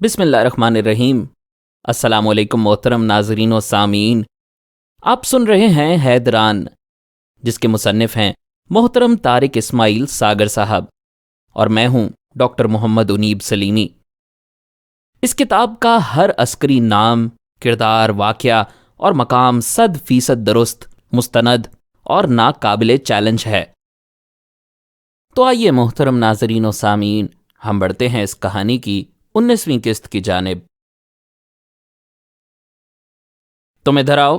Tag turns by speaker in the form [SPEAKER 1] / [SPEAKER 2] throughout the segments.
[SPEAKER 1] بسم اللہ الرحمن الرحیم۔ السلام علیکم محترم ناظرین و سامعین، آپ سن رہے ہیں حیدران، جس کے مصنف ہیں محترم طارق اسماعیل ساگر صاحب، اور میں ہوں ڈاکٹر محمد انیب سلیمی۔ اس کتاب کا ہر عسکری نام، کردار، واقعہ اور مقام 100% درست، مستند اور ناقابل چیلنج ہے۔ تو آئیے محترم ناظرین و سامعین، ہم بڑھتے ہیں اس کہانی کی 19ویں قسط کی جانب۔ تم ادھر آؤ،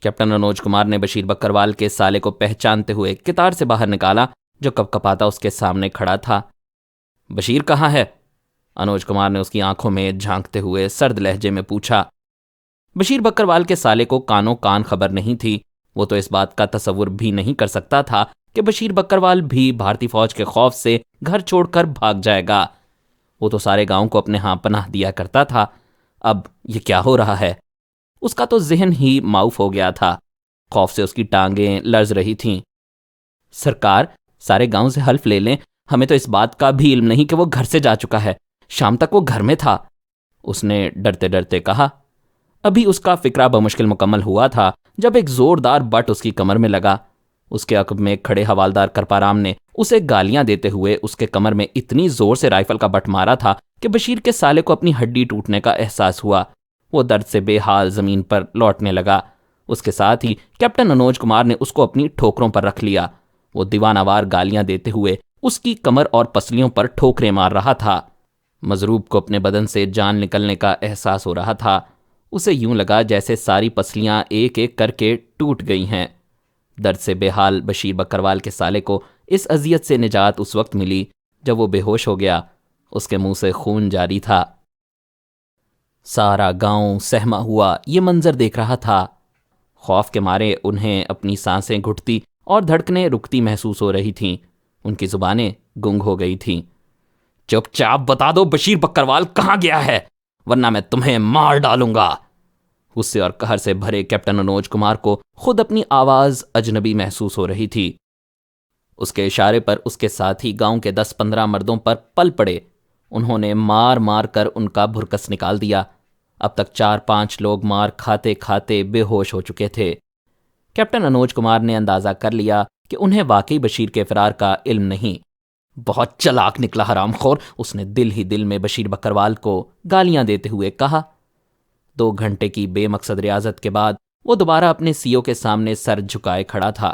[SPEAKER 1] کیپٹن انوج کمار نے بشیر بکروال کے سالے کو پہچانتے ہوئے کتار سے باہر نکالا جو کپ کپاتا اس کے سامنے کھڑا تھا۔ بشیر کہاں ہے؟ انوج کمار نے اس کی آنکھوں میں جھانکتے ہوئے سرد لہجے میں پوچھا۔ بشیر بکروال کے سالے کو کانوں کان خبر نہیں تھی۔ وہ تو اس بات کا تصور بھی نہیں کر سکتا تھا کہ بشیر بکروال بھی بھارتی فوج کے خوف سے گھر چھوڑ کر بھاگ جائے گا۔ وہ تو سارے گاؤں کو اپنے ہاں پناہ دیا کرتا تھا، اب یہ کیا ہو رہا ہے؟ اس کا تو ذہن ہی معاف ہو گیا تھا، خوف سے اس کی ٹانگیں لرز رہی تھیں۔ سرکار، سارے گاؤں سے حلف لے لیں، ہمیں تو اس بات کا بھی علم نہیں کہ وہ گھر سے جا چکا ہے، شام تک وہ گھر میں تھا، اس نے ڈرتے ڈرتے کہا۔ ابھی اس کا فکرہ بمشکل مکمل ہوا تھا جب ایک زوردار بٹ اس کی کمر میں لگا۔ اس کے عقب میں کھڑے حوالدار کرپارام نے اسے گالیاں دیتے ہوئے اس کے کمر میں اتنی زور سے رائفل کا بٹ مارا تھا کہ بشیر کے سالے کو اپنی ہڈی ٹوٹنے کا احساس ہوا۔ وہ درد سے بے حال زمین پر لوٹنے لگا۔ اس کے ساتھ ہی کیپٹن انوج کمار نے اس کو اپنی ٹھوکروں پر رکھ لیا۔ وہ دیوانہ وار گالیاں دیتے ہوئے اس کی کمر اور پسلیوں پر ٹھوکریں مار رہا تھا۔ مضروب کو اپنے بدن سے جان نکلنے کا احساس ہو رہا تھا۔ اسے یوں لگا جیسے ساری پسلیاں ایک ایک کر کے ٹوٹ گئی ہیں۔ درد سے بے حال بشیر بکروال کے سالے کو اس اذیت سے نجات اس وقت ملی جب وہ بے ہوش ہو گیا۔ اس کے منہ سے خون جاری تھا۔ سارا گاؤں سہما ہوا یہ منظر دیکھ رہا تھا۔ خوف کے مارے انہیں اپنی سانسیں گھٹتی اور دھڑکنیں رکتی محسوس ہو رہی تھیں۔ ان کی زبانیں گنگ ہو گئی تھیں۔ چپ چاپ بتا دو بشیر بکروال کہاں گیا ہے، ورنہ میں تمہیں مار ڈالوں گا۔ غصے اور قہر سے بھرے کیپٹن انوج کمار کو خود اپنی آواز اجنبی محسوس ہو رہی تھی۔ اس کے اشارے پر اس کے ساتھی گاؤں کے 10-15 مردوں پر پل پڑے۔ انہوں نے مار مار کر ان کا بھرکس نکال دیا۔ اب تک 4-5 لوگ مار کھاتے کھاتے بے ہوش ہو چکے تھے۔ کیپٹن انوج کمار نے اندازہ کر لیا کہ انہیں واقعی بشیر کے فرار کا علم نہیں۔ بہت چلاک نکلا حرام خور، اس نے دل ہی دل میں بشیر بکروال کو گالیاں دیتے ہوئے کہا۔ 2 گھنٹے کی بے مقصد ریاضت کے بعد وہ دوبارہ اپنے سیو کے سامنے سر جھکائے کھڑا تھا۔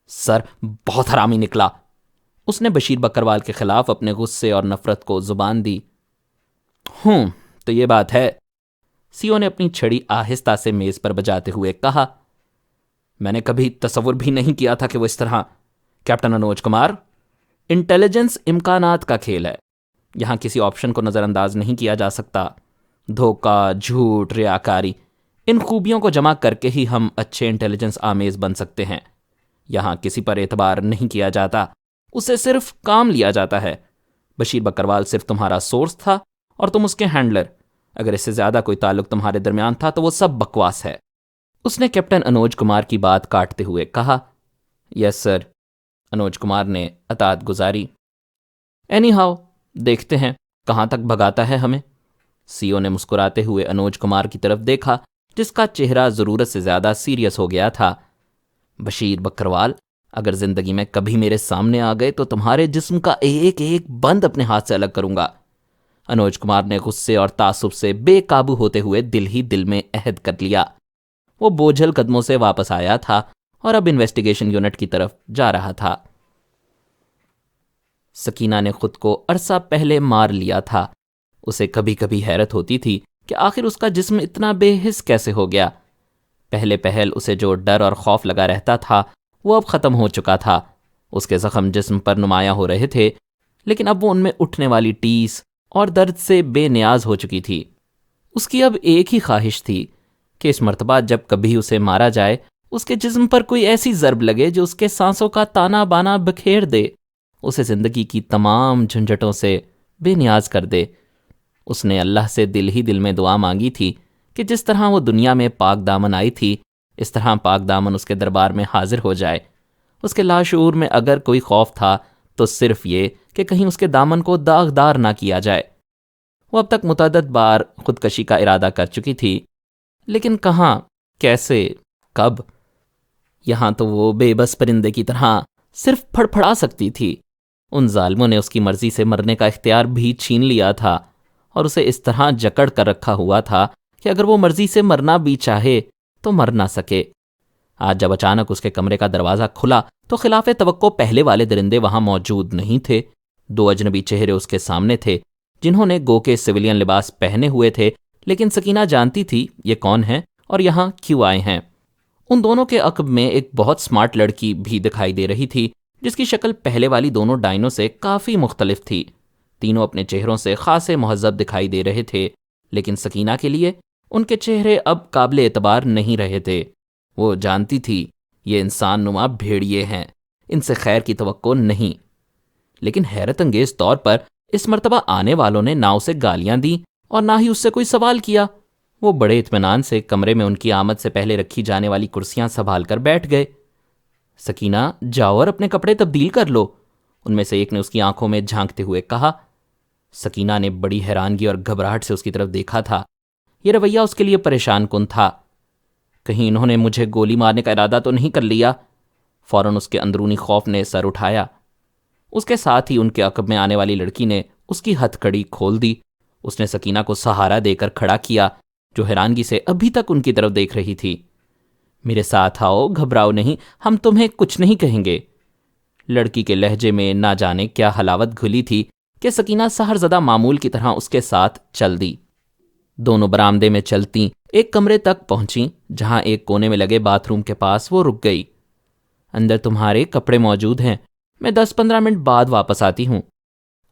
[SPEAKER 1] سر، بہت حرامی نکلا، اس نے بشیر بکروال کے خلاف اپنے غصے اور نفرت کو زبان دی۔ تو یہ بات ہے، سیو نے اپنی چھڑی آہستہ سے میز پر بجاتے ہوئے کہا۔ میں نے کبھی تصور بھی نہیں کیا تھا کہ وہ اس طرح۔ کیپٹن انوج کمار، انٹیلیجنس امکانات کا کھیل ہے، یہاں کسی آپشن کو نظر انداز نہیں کیا جا سکتا۔ دھوکہ، جھوٹ، ریاکاری، ان خوبیوں کو جمع کر کے ہی ہم اچھے انٹیلیجنس آمیز بن سکتے ہیں۔ یہاں کسی پر اعتبار نہیں کیا جاتا، اسے صرف کام لیا جاتا ہے۔ بشیر بکروال صرف تمہارا سورس تھا اور تم اس کے ہینڈلر۔ اگر اس سے زیادہ کوئی تعلق تمہارے درمیان تھا تو وہ سب بکواس ہے، اس نے کیپٹن انوج کمار کی بات کاٹتے ہوئے کہا۔ یس سر، انوج کمار نے اطاعت گزاری۔ اینی ہاؤ، دیکھتے ہیں کہاں تک بھگاتا ہے ہمیں۔ سیو نے مسکراتے ہوئے انوج کمار کی طرف دیکھا جس کا چہرہ ضرورت سے زیادہ سیریس ہو گیا تھا۔ بشیر بکروال، اگر زندگی میں کبھی میرے سامنے آ گئے تو تمہارے جسم کا ایک ایک بند اپنے ہاتھ سے الگ کروں گا۔ انوج کمار نے غصے اور تعصب سے بے قابو ہوتے ہوئے دل ہی دل میں عہد کر لیا۔ وہ بوجھل قدموں سے واپس آیا تھا اور اب انویسٹیگیشن یونٹ کی طرف جا رہا تھا۔ سکینہ نے خود کو عرصہ پہلے مار لیا تھا۔ اسے کبھی کبھی حیرت ہوتی تھی کہ آخر اس کا جسم اتنا بے حس کیسے ہو گیا۔ پہلے پہل اسے جو ڈر اور خوف لگا رہتا تھا وہ اب ختم ہو چکا تھا۔ اس کے زخم جسم پر نمایاں ہو رہے تھے، لیکن اب وہ ان میں اٹھنے والی ٹیس اور درد سے بے نیاز ہو چکی تھی۔ اس کی اب ایک ہی خواہش تھی کہ اس مرتبہ جب کبھی اسے مارا جائے اس کے جسم پر کوئی ایسی ضرب لگے جو اس کے سانسوں کا تانا بانا بکھیر دے، اسے زندگی کی تمام جھنجھٹوں سے بے نیاز کر دے۔ اس نے اللہ سے دل ہی دل میں دعا مانگی تھی کہ جس طرح وہ دنیا میں پاک دامن آئی تھی اس طرح پاک دامن اس کے دربار میں حاضر ہو جائے۔ اس کے لاشعور میں اگر کوئی خوف تھا تو صرف یہ کہ کہیں اس کے دامن کو داغدار نہ کیا جائے۔ وہ اب تک متعدد بار خودکشی کا ارادہ کر چکی تھی، لیکن کہاں، کیسے، کب؟ یہاں تو وہ بے بس پرندے کی طرح صرف پھڑپھڑا سکتی تھی۔ ان ظالموں نے اس کی مرضی سے مرنے کا اختیار بھی چھین لیا تھا اور اسے اس طرح جکڑ کر رکھا ہوا تھا کہ اگر وہ مرضی سے مرنا بھی چاہے تو مر نہ سکے۔ آج جب اچانک اس کے کمرے کا دروازہ کھلا تو خلاف توقع پہلے والے درندے وہاں موجود نہیں تھے۔ دو اجنبی چہرے اس کے سامنے تھے جنہوں نے گو کے سویلین لباس پہنے ہوئے تھے، لیکن سکینہ جانتی تھی یہ کون ہیں اور یہاں کیوں آئے ہیں۔ ان دونوں کے عقب میں ایک بہت سمارٹ لڑکی بھی دکھائی دے رہی تھی جس کی شکل پہلے والی دونوں ڈائنوں سے کافی مختلف تھی۔ تینوں اپنے چہروں سے خاصے مہذب دکھائی دے رہے تھے، لیکن سکینہ کے لیے ان کے چہرے اب قابل اعتبار نہیں رہے تھے۔ وہ جانتی تھی یہ انسان نما بھیڑیے ہیں، ان سے خیر کی توقع نہیں۔ لیکن حیرت انگیز طور پر اس مرتبہ آنے والوں نے نہ اسے گالیاں دیں اور نہ ہی اس سے کوئی سوال کیا۔ وہ بڑے اطمینان سے کمرے میں ان کی آمد سے پہلے رکھی جانے والی کرسیاں سنبھال کر بیٹھ گئے۔ سکینہ جاؤ اور اپنے کپڑے تبدیل کر لو، ان میں سے ایک نے اس کی آنکھوں میں جھانکتے ہوئے کہا۔ سکینہ نے بڑی حیرانگی اور گھبراہٹ سے اس کی طرف دیکھا تھا۔ یہ رویہ اس کے لیے پریشان کن تھا۔ کہیں انہوں نے مجھے گولی مارنے کا ارادہ تو نہیں کر لیا؟ فوراً اس کے اندرونی خوف نے سر اٹھایا۔ اس کے ساتھ ہی ان کے عقب میں آنے والی لڑکی نے اس کی ہتھ کڑی کھول دی۔ اس نے سکینہ کو سہارا دے کر کھڑا کیا جو حیرانگی سے ابھی تک ان کی طرف دیکھ رہی تھی۔ میرے ساتھ آؤ، گھبراؤ نہیں، ہم تمہیں کچھ نہیں کہیں گے۔ لڑکی کے لہجے میں نہ جانے کیا حلاوت گھلی تھی کہ سکینہ سحر زدہ معمول کی طرح اس کے ساتھ چل دی۔ دونوں برآمدے میں چلتیں ایک کمرے تک پہنچیں جہاں ایک کونے میں لگے باتھ روم کے پاس وہ رک گئی۔ اندر تمہارے کپڑے موجود ہیں، میں 10-15 منٹ بعد واپس آتی ہوں۔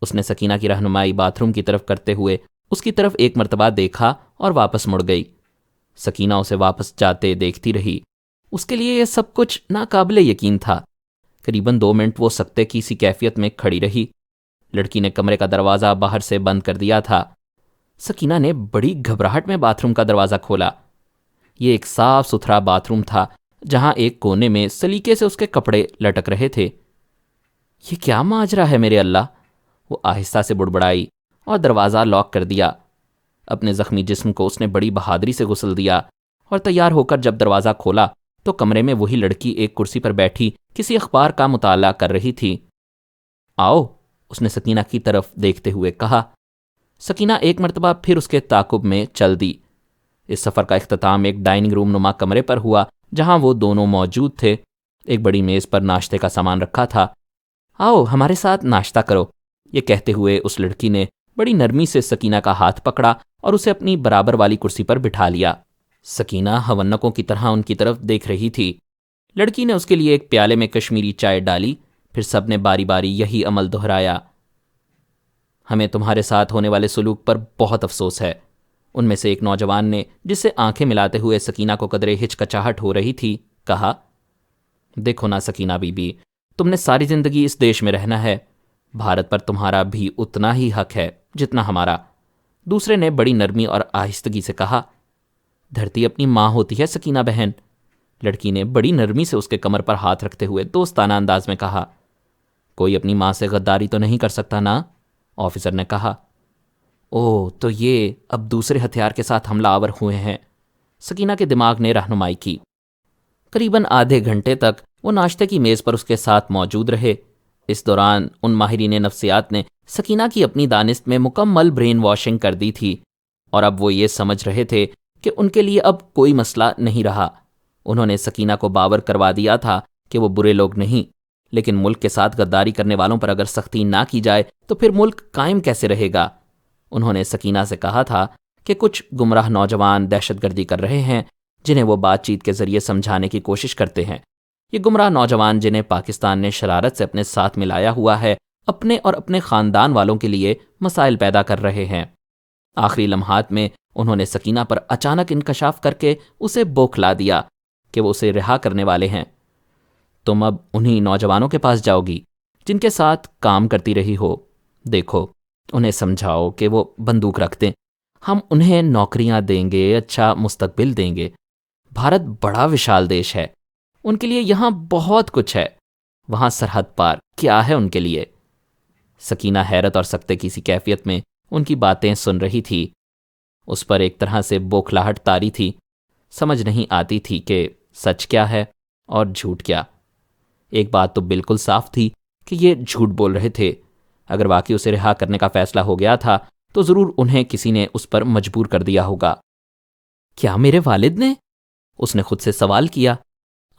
[SPEAKER 1] اس نے سکینہ کی رہنمائی باتھ روم کی طرف کرتے ہوئے اس کی طرف ایک مرتبہ دیکھا اور واپس مڑ گئی۔ سکینہ اسے واپس جاتے دیکھتی رہی۔ اس کے لیے یہ سب کچھ ناقابل یقین تھا۔ قریباً 2 منٹ وہ سکتے کی سی کیفیت میں کھڑی رہی۔ لڑکی نے کمرے کا دروازہ باہر سے بند کر دیا تھا۔ سکینہ نے بڑی گھبراہٹ میں باتھ روم کا دروازہ کھولا۔ یہ ایک صاف ستھرا باتھ روم تھا جہاں ایک کونے میں سلیقے سے اس کے کپڑے لٹک رہے تھے۔ یہ کیا ماجرا ہے میرے اللہ؟ وہ آہستہ سے بڑبڑائی اور دروازہ لاک کر دیا۔ اپنے زخمی جسم کو اس نے بڑی بہادری سے غسل دیا اور تیار ہو کر جب دروازہ کھولا تو کمرے میں وہی لڑکی ایک کرسی پر بیٹھی کسی اخبار کا مطالعہ کر رہی تھی۔ آؤ، اس نے سکینہ کی طرف دیکھتے ہوئے کہا۔ سکینہ ایک مرتبہ پھر اس کے تعاقب میں چل دی۔ اس سفر کا اختتام ایک ڈائننگ روم نما کمرے پر ہوا جہاں وہ دونوں موجود تھے۔ ایک بڑی میز پر ناشتے کا سامان رکھا تھا۔ آؤ ہمارے ساتھ ناشتہ کرو، یہ کہتے ہوئے اس لڑکی نے بڑی نرمی سے سکینہ کا ہاتھ پکڑا اور اسے اپنی برابر والی کرسی پر بٹھا لیا۔ سکینہ ہونکوں کی طرح ان کی طرف دیکھ رہی تھی۔ لڑکی نے اس کے لیے ایک پیالے میں کشمیری چائے ڈالی، پھر سب نے باری باری یہی عمل دہرایا۔ ہمیں تمہارے ساتھ ہونے والے سلوک پر بہت افسوس ہے، ان میں سے ایک نوجوان نے، جس سے آنکھیں ملاتے ہوئے سکینہ کو قدرے ہچکچاہٹ ہو رہی تھی، کہا۔ دیکھو نا سکینہ بی بی، تم نے ساری زندگی اس دیش میں رہنا ہے، بھارت پر تمہارا بھی اتنا ہی حق ہے جتنا ہمارا۔ دوسرے نے بڑی نرمی اور آہستگی سے کہا۔ دھرتی اپنی ماں ہوتی ہے سکینہ بہن، لڑکی نے بڑی نرمی سے اس کے کمر پر ہاتھ رکھتے ہوئے دوستانہ انداز میں کہا۔ کوئی اپنی ماں سے غداری تو نہیں کر سکتا نا؟ آفیسر نے کہا۔ اوہ، تو یہ اب دوسرے ہتھیار کے ساتھ حملہ آور ہوئے ہیں، سکینہ کے دماغ نے رہنمائی کی۔ قریباً آدھے گھنٹے تک وہ ناشتے کی میز پر اس کے ساتھ موجود رہے۔ اس دوران ان ماہرین نفسیات نے سکینہ کی اپنی دانست میں مکمل برین واشنگ کر دی تھی، اور اب وہ یہ سمجھ رہے تھے کہ ان کے لیے اب کوئی مسئلہ نہیں رہا۔ انہوں نے سکینہ کو باور کروا دیا تھا کہ وہ برے لوگ نہیں، لیکن ملک کے ساتھ غداری کرنے والوں پر اگر سختی نہ کی جائے تو پھر ملک قائم کیسے رہے گا؟ انہوں نے سکینہ سے کہا تھا کہ کچھ گمراہ نوجوان دہشت گردی کر رہے ہیں جنہیں وہ بات چیت کے ذریعے سمجھانے کی کوشش کرتے ہیں۔ یہ گمراہ نوجوان جنہیں پاکستان نے شرارت سے اپنے ساتھ ملایا ہوا ہے، اپنے اور اپنے خاندان والوں کے لیے مسائل پیدا کر رہے ہیں۔ آخری لمحات میں انہوں نے سکینہ پر اچانک انکشاف کر کے اسے بوکھلا دیا کہ وہ اسے رہا کرنے والے ہیں۔ تم اب انہی نوجوانوں کے پاس جاؤ گی جن کے ساتھ کام کرتی رہی ہو۔ دیکھو، انہیں سمجھاؤ کہ وہ بندوق رکھ دیں، ہم انہیں نوکریاں دیں گے، اچھا مستقبل دیں گے۔ بھارت بڑا وشال دیش ہے، ان کے لیے یہاں بہت کچھ ہے، وہاں سرحد پار کیا ہے ان کے لیے؟ سکینہ حیرت اور سکتے کی سی کیفیت میں ان کی باتیں سن رہی تھی۔ اس پر ایک طرح سے بوکھلاہٹ طاری تھی، سمجھ نہیں آتی تھی کہ سچ کیا ہے اور جھوٹ کیا۔ ایک بات تو بالکل صاف تھی کہ یہ جھوٹ بول رہے تھے۔ اگر واقعی اسے رہا کرنے کا فیصلہ ہو گیا تھا تو ضرور انہیں کسی نے اس پر مجبور کر دیا ہوگا۔ کیا میرے والد نے؟ اس نے خود سے سوال کیا۔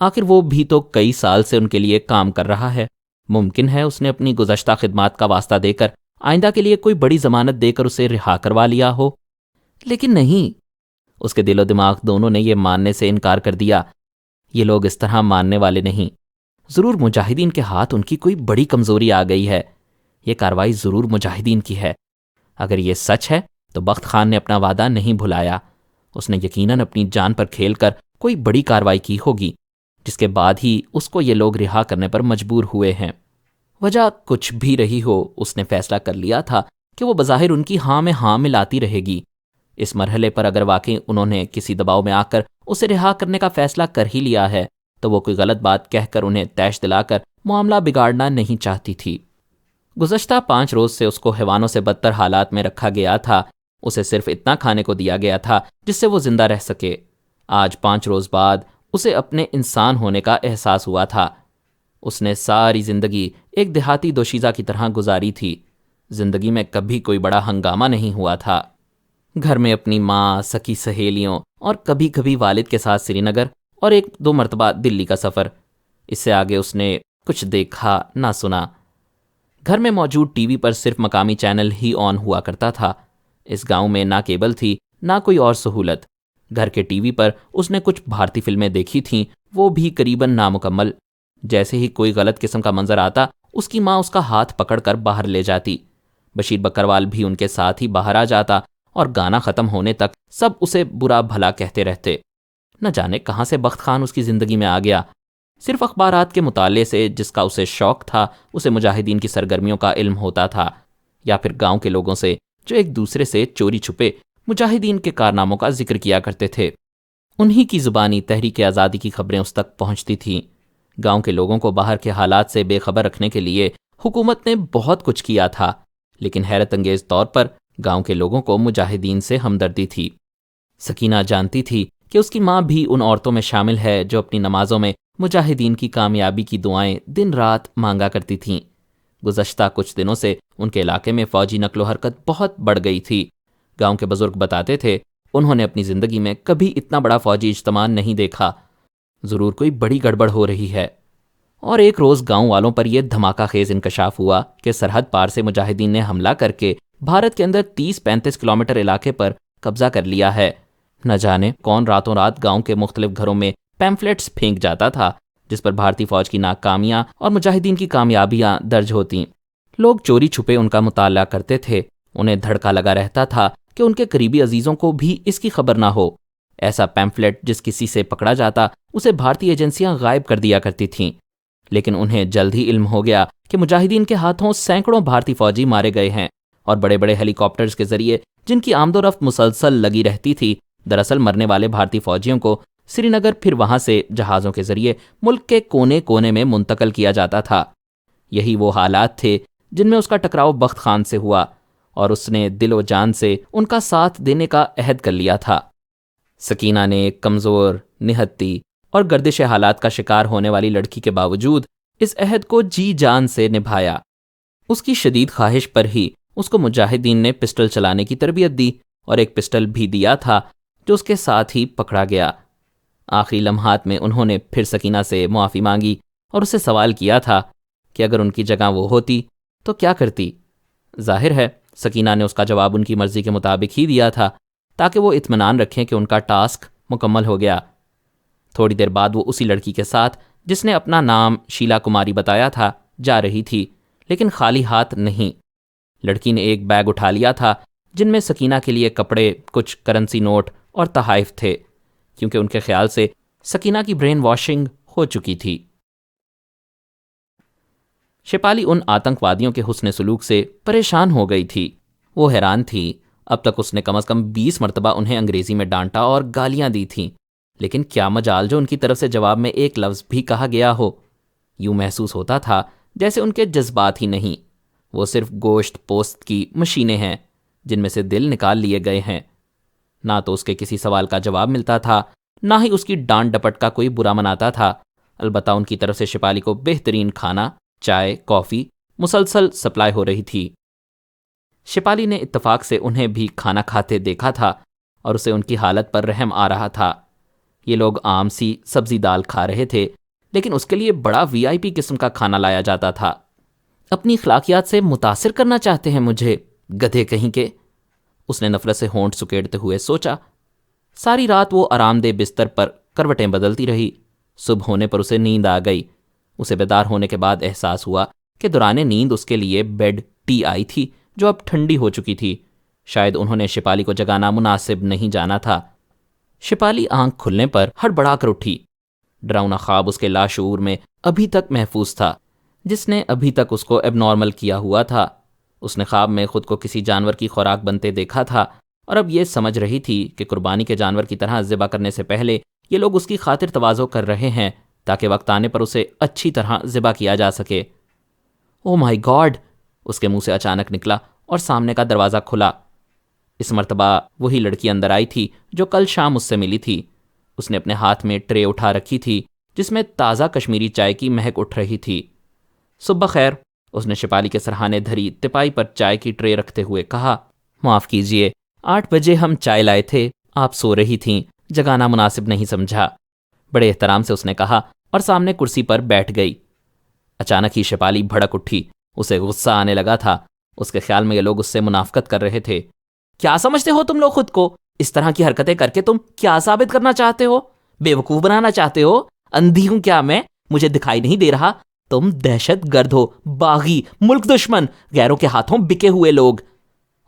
[SPEAKER 1] آخر وہ بھی تو کئی سال سے ان کے لیے کام کر رہا ہے۔ ممکن ہے اس نے اپنی گزشتہ خدمات کا واسطہ دے کر آئندہ کے لیے کوئی بڑی ضمانت دے کر اسے رہا کروا لیا ہو، لیکن نہیں۔ اس کے دل و دماغ دونوں نے یہ ماننے سے انکار کر دیا۔ یہ لوگ اس طرح ماننے والے نہیں۔ ضرور مجاہدین کے ہاتھ ان کی کوئی بڑی کمزوری آ گئی ہے۔ یہ کارروائی ضرور مجاہدین کی ہے۔ اگر یہ سچ ہے تو بخت خان نے اپنا وعدہ نہیں بھلایا۔ اس نے یقیناً اپنی جان پر کھیل کر کوئی بڑی کارروائی کی ہوگی، جس کے بعد ہی اس کو یہ لوگ رہا کرنے پر مجبور ہوئے ہیں۔ وجہ کچھ بھی رہی ہو، اس نے فیصلہ کر لیا تھا کہ وہ بظاہر ان کی ہاں میں ہاں ملاتی رہے گی۔ اس مرحلے پر اگر واقعی انہوں نے کسی دباؤ میں آ کر اسے رہا کرنے کا فیصلہ کر ہی لیا ہے تو وہ کوئی غلط بات کہہ کر انہیں تیش دلا کر معاملہ بگاڑنا نہیں چاہتی تھی۔ گزشتہ 5 روز سے اس کو حیوانوں سے بدتر حالات میں رکھا گیا تھا۔ اسے صرف اتنا کھانے کو دیا گیا تھا جس سے وہ زندہ رہ سکے۔ آج 5 روز بعد اسے اپنے انسان ہونے کا احساس ہوا تھا۔ اس نے ساری زندگی ایک دیہاتی دوشیزہ کی طرح گزاری تھی۔ زندگی میں کبھی کوئی بڑا ہنگامہ نہیں ہوا تھا۔ گھر میں اپنی ماں، سکی سہیلیوں اور کبھی کبھی والد کے ساتھ سری نگر اور 1-2 مرتبہ دلی کا سفر۔ اس سے آگے اس نے کچھ دیکھا نہ سنا۔ گھر میں موجود ٹی وی پر صرف مقامی چینل ہی آن ہوا کرتا تھا۔ اس گاؤں میں نہ کیبل تھی نہ کوئی اور سہولت۔ گھر کے ٹی وی پر اس نے کچھ بھارتی فلمیں دیکھی تھیں، وہ بھی قریباً نامکمل۔ جیسے ہی کوئی غلط قسم کا منظر آتا، اس کی ماں اس کا ہاتھ پکڑ کر باہر لے جاتی۔ بشیر بکروال بھی ان کے ساتھ ہی باہر آ جاتا اور گانا ختم ہونے تک سب اسے برا بھلا کہتے رہتے۔ نہ جانے کہاں سے بخت خان اس کی زندگی میں آ گیا۔ صرف اخبارات کے مطالعے سے، جس کا اسے شوق تھا، اسے مجاہدین کی سرگرمیوں کا علم ہوتا تھا، یا پھر گاؤں کے لوگوں سے جو ایک دوسرے سے چوری چھپے مجاہدین کے کارناموں کا ذکر کیا کرتے تھے۔ انہی کی زبانی تحریک آزادی کی خبریں اس تک پہنچتی تھیں۔ گاؤں کے لوگوں کو باہر کے حالات سے بے خبر رکھنے کے لیے حکومت نے بہت کچھ کیا تھا، لیکن حیرت انگیز طور پر گاؤں کے لوگوں کو مجاہدین سے ہمدردی تھی۔ سکینہ جانتی تھی کہ اس کی ماں بھی ان عورتوں میں شامل ہے جو اپنی نمازوں میں مجاہدین کی کامیابی کی دعائیں دن رات مانگا کرتی تھیں۔ گزشتہ کچھ دنوں سے ان کے علاقے میں فوجی نقل و حرکت بہت بڑھ گئی تھی۔ گاؤں کے بزرگ بتاتے تھے انہوں نے اپنی زندگی میں کبھی اتنا بڑا فوجی اجتماع نہیں دیکھا۔ ضرور کوئی بڑی گڑبڑ ہو رہی ہے۔ اور ایک روز گاؤں والوں پر یہ دھماکہ خیز انکشاف ہوا کہ سرحد پار سے مجاہدین نے حملہ کر کے بھارت کے اندر 30-35 کلومیٹر علاقے پر قبضہ کر لیا ہے۔ نہ جانے کون راتوں رات گاؤں کے مختلف گھروں میں پیمفلیٹس پھینک جاتا تھا جس پر بھارتی فوج کی ناکامیاں اور مجاہدین کی کامیابیاں درج ہوتیں۔ لوگ چوری چھپے ان کا مطالعہ کرتے تھے۔ انہیں دھڑکا لگا رہتا تھا کہ ان کے قریبی عزیزوں کو بھی اس کی خبر نہ ہو۔ ایسا پیمفلیٹ جس کسی سے پکڑا جاتا اسے بھارتی ایجنسیاں غائب کر دیا کرتی تھیں۔ لیکن انہیں جلد ہی علم ہو گیا کہ مجاہدین کے ہاتھوں سینکڑوں بھارتی فوجی مارے گئے ہیں، اور بڑے بڑے ہیلی کاپٹرز کے ذریعے جن کی آمد و رفت مسلسل لگی رہتی تھی، دراصل مرنے والے بھارتی فوجیوں کو سری نگر پھر وہاں سے جہازوں کے ذریعے ملک کے کونے کونے میں منتقل کیا جاتا تھا۔ یہی وہ حالات تھے جن میں اس کا ٹکراؤ بخت خان سے ہوا، اور اس نے دل و جان سے ان کا ساتھ دینے کا عہد کر لیا تھا۔ سکینہ نے ایک کمزور، نہتی اور گردش حالات کا شکار ہونے والی لڑکی کے باوجود اس عہد کو جی جان سے نبھایا۔ اس کی شدید خواہش پر ہی اس کو مجاہدین نے پسٹل چلانے کی تربیت دی، اور ایک پسٹل بھی دیا تھا جو اس کے ساتھ ہی پکڑا گیا۔ آخری لمحات میں انہوں نے پھر سکینہ سے معافی مانگی اور اس سے سوال کیا تھا کہ اگر ان کی جگہ وہ ہوتی تو کیا کرتی۔ ظاہر ہے سکینہ نے اس کا جواب ان کی مرضی کے مطابق ہی دیا تھا تاکہ وہ اطمینان رکھیں کہ ان کا ٹاسک مکمل ہو گیا۔ تھوڑی دیر بعد وہ اسی لڑکی کے ساتھ جس نے اپنا نام شیلا کماری بتایا تھا جا رہی تھی، لیکن خالی ہاتھ نہیں۔ لڑکی نے ایک بیگ اٹھا لیا تھا جن میں سکینہ کے لیے کپڑے، کچھ کرنسی نوٹ اور تحائف تھے، کیونکہ ان کے خیال سے سکینہ کی برین واشنگ ہو چکی تھی۔ شیپالی ان آتنکوادیوں کے حسن سلوک سے پریشان ہو گئی تھی۔ وہ حیران تھی، اب تک اس نے کم از کم 20 مرتبہ انہیں انگریزی میں ڈانٹا اور گالیاں دی تھیں، لیکن کیا مجال جو ان کی طرف سے جواب میں ایک لفظ بھی کہا گیا ہو۔ یوں محسوس ہوتا تھا جیسے ان کے جذبات ہی نہیں، وہ صرف گوشت پوست کی مشینیں ہیں۔ جن میں سے دل نکال لیے گئے ہیں۔ نہ تو اس کے کسی سوال کا جواب ملتا تھا، نہ ہی اس کی ڈانٹ ڈپٹ کا کوئی برا مناتا تھا۔ البتہ ان کی طرف سے شپالی کو بہترین کھانا، چائے، کافی مسلسل سپلائی ہو رہی تھی۔ شپالی نے اتفاق سے انہیں بھی کھانا کھاتے دیکھا تھا اور اسے ان کی حالت پر رحم آ رہا تھا۔ یہ لوگ عام سی سبزی دال کھا رہے تھے، لیکن اس کے لیے بڑا VIP قسم کا کھانا لایا جاتا تھا۔ اپنی اخلاقیات سے متاثر کرنا چاہتے ہیں مجھے، گدھے کہیں کے، اس نے نفرت سے ہونٹ سکیڑتے ہوئے سوچا۔ ساری رات وہ آرام دہ بستر پر کروٹیں بدلتی رہی۔ صبح ہونے پر اسے نیند آ گئی۔ اسے بیدار ہونے کے بعد احساس ہوا کہ دوران نیند اس کے لیے بیڈ ٹی آئی تھی جو اب ٹھنڈی ہو چکی تھی۔ شاید انہوں نے شپالی کو جگانا مناسب نہیں جانا تھا۔ شپالی آنکھ کھلنے پر ہڑبڑا کر اٹھی۔ ڈراؤنا خواب اس کے لاشعور میں ابھی تک محفوظ تھا، جس نے ابھی تک اس کو ایب نارمل کیا ہوا تھا۔ اس نے خواب میں خود کو کسی جانور کی خوراک بنتے دیکھا تھا اور اب یہ سمجھ رہی تھی کہ قربانی کے جانور کی طرح ذبح کرنے سے پہلے یہ لوگ اس کی خاطر تواضع کر رہے ہیں تاکہ وقت آنے پر اسے اچھی طرح ذبح کیا جا سکے۔ او مائی گاڈ! اس کے منہ سے اچانک نکلا اور سامنے کا دروازہ کھلا۔ اس مرتبہ وہی لڑکی اندر آئی تھی جو کل شام اس سے ملی تھی۔ اس نے اپنے ہاتھ میں ٹرے اٹھا رکھی تھی جس میں تازہ کشمیری چائے کی مہک اٹھ رہی تھی۔ صبح خیر، اس نے شپالی کے سرہانے دھری تپائی پر چائے کی ٹرے رکھتے ہوئے کہا۔ معاف کیجیے، 8 بجے ہم چائے لائے تھے، آپ سو رہی تھیں، جگانا مناسب نہیں سمجھا، بڑے احترام سے اس نے کہا اور سامنے کرسی پر بیٹھ گئی۔ اچانک ہی شپالی بھڑک اٹھی۔ اسے غصہ آنے لگا تھا۔ اس کے خیال میں یہ لوگ اس سے منافقت کر رہے تھے۔ کیا سمجھتے ہو تم لوگ خود کو؟ اس طرح کی حرکتیں کر کے تم کیا ثابت کرنا چاہتے ہو؟ بے وقوف بنانا چاہتے ہو؟ اندھی ہوں کیا میں؟ مجھے دکھائی نہیں دے رہا؟ تم دہشت گرد ہو، باغی، ملک دشمن، غیروں کے ہاتھوں بکے ہوئے لوگ۔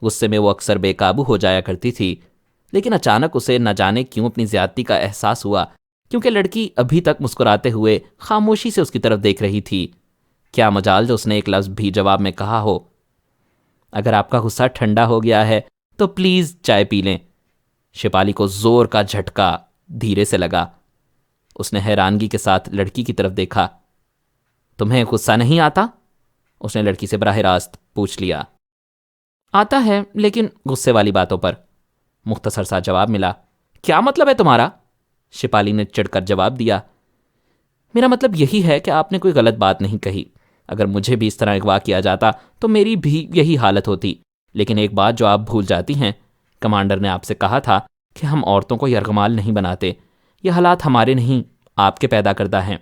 [SPEAKER 1] غصے میں وہ اکثر بے قابو ہو جایا کرتی تھی، لیکن اچانک اسے نہ جانے کیوں اپنی زیادتی کا احساس ہوا، کیونکہ لڑکی ابھی تک مسکراتے ہوئے خاموشی سے اس کی طرف دیکھ رہی تھی۔ کیا مجال جو اس نے ایک لفظ بھی جواب میں کہا ہو۔ اگر آپ کا غصہ ٹھنڈا ہو گیا ہے تو پلیز چائے پی لیں۔ شپالی کو زور کا جھٹکا دھیرے سے لگا۔ اس نے حیرانگی کے ساتھ لڑکی کی طرف دیکھا۔ تمہیں غصہ نہیں آتا؟ اس نے لڑکی سے براہ راست پوچھ لیا۔ آتا ہے، لیکن غصے والی باتوں پر، مختصر سا جواب ملا۔ کیا مطلب ہے تمہارا؟ شپالی نے چڑھ کر جواب دیا۔ میرا مطلب یہی ہے کہ آپ نے کوئی غلط بات نہیں کہی۔ اگر مجھے بھی اس طرح اغوا کیا جاتا تو میری بھی یہی حالت ہوتی، لیکن ایک بات جو آپ بھول جاتی ہیں، کمانڈر نے آپ سے کہا تھا کہ ہم عورتوں کو یرغمال نہیں بناتے۔ یہ حالات ہمارے نہیں، آپ کے پیدا کردہ ہیں۔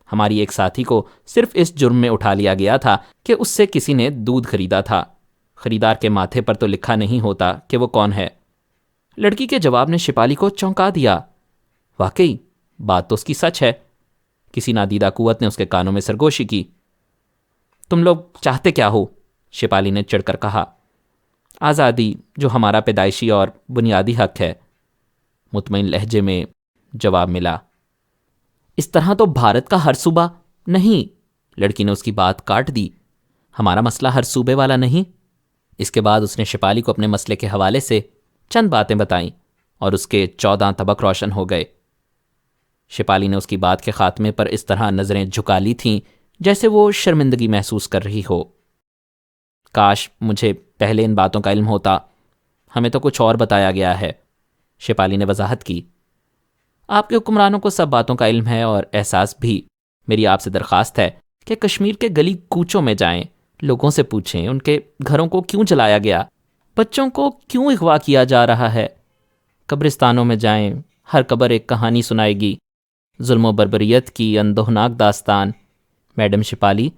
[SPEAKER 1] ہماری ایک ساتھی کو صرف اس جرم میں اٹھا لیا گیا تھا کہ اس سے کسی نے دودھ خریدا تھا۔ خریدار کے ماتھے پر تو لکھا نہیں ہوتا کہ وہ کون ہے۔ لڑکی کے جواب نے شپالی کو چونکا دیا۔ واقعی بات تو اس کی سچ ہے۔ کسی نادیدہ قوت نے اس کے کانوں میں سرگوشی کی۔ تم لوگ چاہتے کیا ہو؟ شپالی نے چڑھ کر کہا۔ آزادی، جو ہمارا پیدائشی اور بنیادی حق ہے، مطمئن لہجے میں جواب ملا۔ اس طرح تو بھارت کا ہر صوبہ نہیں، لڑکی نے اس کی بات کاٹ دی۔ ہمارا مسئلہ ہر صوبے والا نہیں۔ اس کے بعد اس نے شپالی کو اپنے مسئلے کے حوالے سے چند باتیں بتائیں اور اس کے 14 طبق روشن ہو گئے۔ شپالی نے اس کی بات کے خاتمے پر اس طرح نظریں جھکا لی تھیں جیسے وہ شرمندگی محسوس کر رہی ہو۔ کاش مجھے پہلے ان باتوں کا علم ہوتا، ہمیں تو کچھ اور بتایا گیا ہے، شپالی نے وضاحت کی۔ آپ کے حکمرانوں کو سب باتوں کا علم ہے اور احساس بھی۔ میری آپ سے درخواست ہے کہ کشمیر کے گلی کوچوں میں جائیں، لوگوں سے پوچھیں ان کے گھروں کو کیوں جلایا گیا، بچوں کو کیوں اغوا کیا جا رہا ہے۔ قبرستانوں میں جائیں، ہر قبر ایک کہانی سنائے گی، ظلم و بربریت کی اندوہناک داستان۔ میڈم شپالی،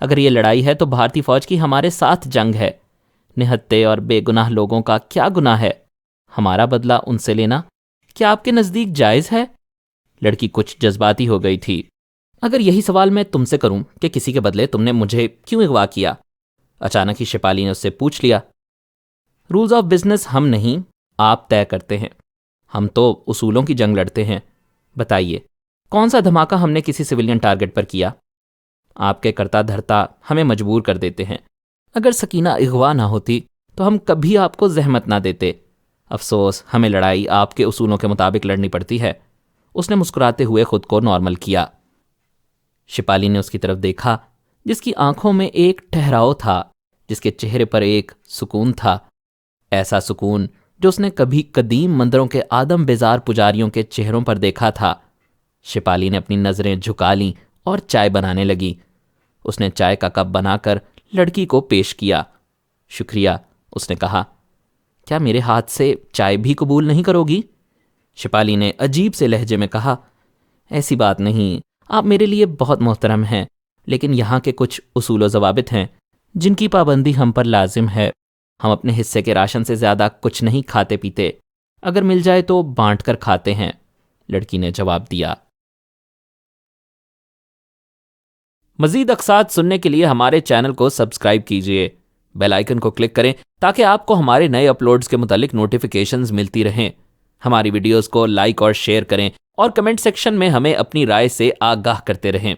[SPEAKER 1] اگر یہ لڑائی ہے تو بھارتی فوج کی ہمارے ساتھ جنگ ہے۔ نہتے اور بے گناہ لوگوں کا کیا گناہ ہے؟ ہمارا بدلہ ان سے لینا کیا آپ کے نزدیک جائز ہے؟ لڑکی کچھ جذباتی ہو گئی تھی۔ اگر یہی سوال میں تم سے کروں کہ کسی کے بدلے تم نے مجھے کیوں اغوا کیا؟ اچانک ہی شپالی نے اس سے پوچھ لیا۔ رولز آف بزنس ہم نہیں، آپ طے کرتے ہیں۔ ہم تو اصولوں کی جنگ لڑتے ہیں۔ بتائیے، کون سا دھماکہ ہم نے کسی سویلین ٹارگٹ پر کیا؟ آپ کے کرتا دھرتا ہمیں مجبور کر دیتے ہیں۔ اگر سکینہ اغوا نہ ہوتی تو ہم کبھی آپ کو زحمت نہ دیتے۔ افسوس، ہمیں لڑائی آپ کے اصولوں کے مطابق لڑنی پڑتی ہے۔ اس نے مسکراتے ہوئے خود کو نارمل کیا۔ شپالی نے اس کی طرف دیکھا، جس کی آنکھوں میں ایک ٹھہراؤ تھا، جس کے چہرے پر ایک سکون تھا۔ ایسا سکون جو اس نے کبھی قدیم مندروں کے آدم بیزار پجاریوں کے چہروں پر دیکھا تھا۔ شپالی نے اپنی نظریں جھکا لیں اور چائے بنانے لگی۔ اس نے چائے کا کپ بنا کر لڑکی کو پیش کیا۔ شکریہ، اس نے کہا۔ کیا میرے ہاتھ سے چائے بھی قبول نہیں کرو گی؟ شپالی نے عجیب سے لہجے میں کہا۔ ایسی بات نہیں، آپ میرے لیے بہت محترم ہیں، لیکن یہاں کے کچھ اصول و ضوابط ہیں جن کی پابندی ہم پر لازم ہے۔ ہم اپنے حصے کے راشن سے زیادہ کچھ نہیں کھاتے پیتے، اگر مل جائے تو بانٹ کر کھاتے ہیں، لڑکی نے جواب دیا۔ مزید اقساط سننے کے لیے ہمارے چینل کو سبسکرائب کیجیے، بیل آئیکن کو کلک کریں تاکہ آپ کو ہمارے نئے اپلوڈز کے متعلق نوٹیفیکیشنز ملتی رہیں۔ ہماری ویڈیوز کو لائک اور شیئر کریں اور کمنٹ سیکشن میں ہمیں اپنی رائے سے آگاہ کرتے رہیں۔